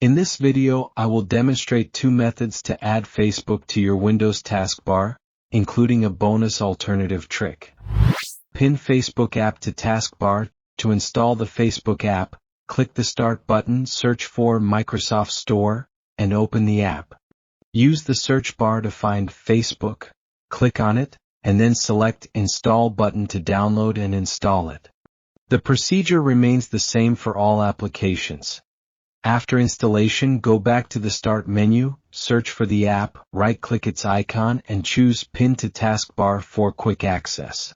In this video, I will demonstrate two methods to add Facebook to your Windows taskbar, including a bonus alternative trick. Pin Facebook app to taskbar. To install the Facebook app, click the Start button, search for Microsoft Store, and open the app. Use the search bar to find Facebook, click on it, and then select Install button to download and install it. The procedure remains the same for all applications. After installation, go back to the Start menu, search for the app, right-click its icon and choose Pin to Taskbar for quick access.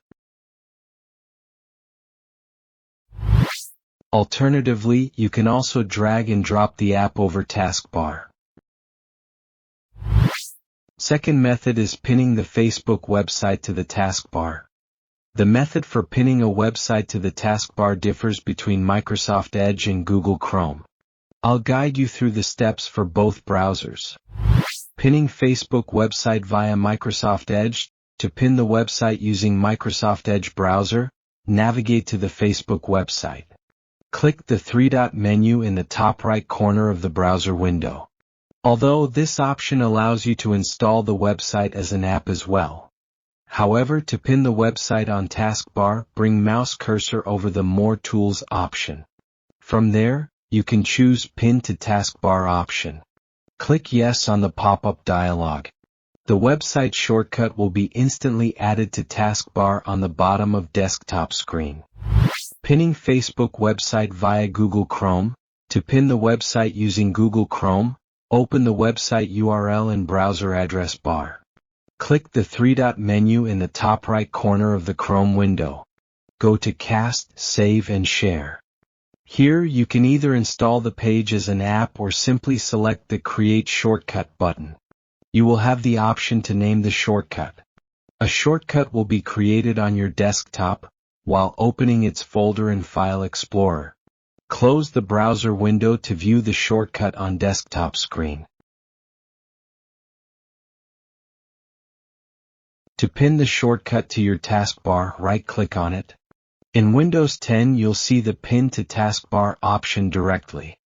Alternatively, you can also drag and drop the app over taskbar. Second method is pinning the Facebook website to the taskbar. The method for pinning a website to the taskbar differs between Microsoft Edge and Google Chrome. I'll guide you through the steps for both browsers. Pinning Facebook website via Microsoft Edge. To pin the website using Microsoft Edge browser, navigate to the Facebook website. Click the three-dot menu in the top right corner of the browser window. Although this option allows you to install the website as an app as well. However, to pin the website on taskbar, bring mouse cursor over the More Tools option. From there, you can choose Pin to Taskbar option. Click Yes on the pop-up dialog. The website shortcut will be instantly added to taskbar on the bottom of desktop screen. Pinning Facebook website via Google Chrome. To pin the website using Google Chrome, open the website URL in browser address bar. Click the three-dot menu in the top right corner of the Chrome window. Go to Cast, Save and Share. Here you can either install the page as an app or simply select the Create Shortcut button. You will have the option to name the shortcut. A shortcut will be created on your desktop while opening its folder in File Explorer. Close the browser window to view the shortcut on desktop screen. To pin the shortcut to your taskbar, right-click on it. In Windows 10, you'll see the Pin to Taskbar option directly.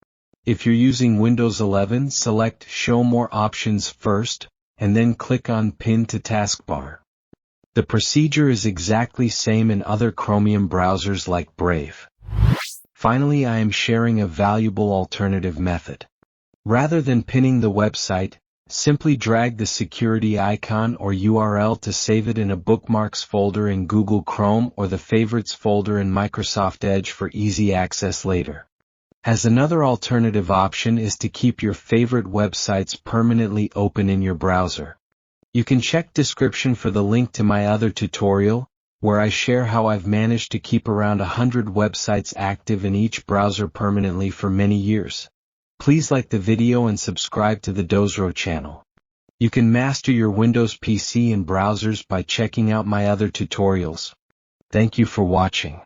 If you're using Windows 11, select Show More Options first, and then click on Pin to Taskbar. The procedure is exactly same in other Chromium browsers like Brave. Finally, I am sharing a valuable alternative method. Rather than pinning the website, simply drag the security icon or URL to save it in a bookmarks folder in Google Chrome or the favorites folder in Microsoft Edge for easy access later. As another alternative option is to keep your favorite websites permanently open in your browser. You can check description for the link to my other tutorial, where I share how I've managed to keep around 100 websites active in each browser permanently for many years. Please like the video and subscribe to the Dozro channel. You can master your Windows PC and browsers by checking out my other tutorials. Thank you for watching.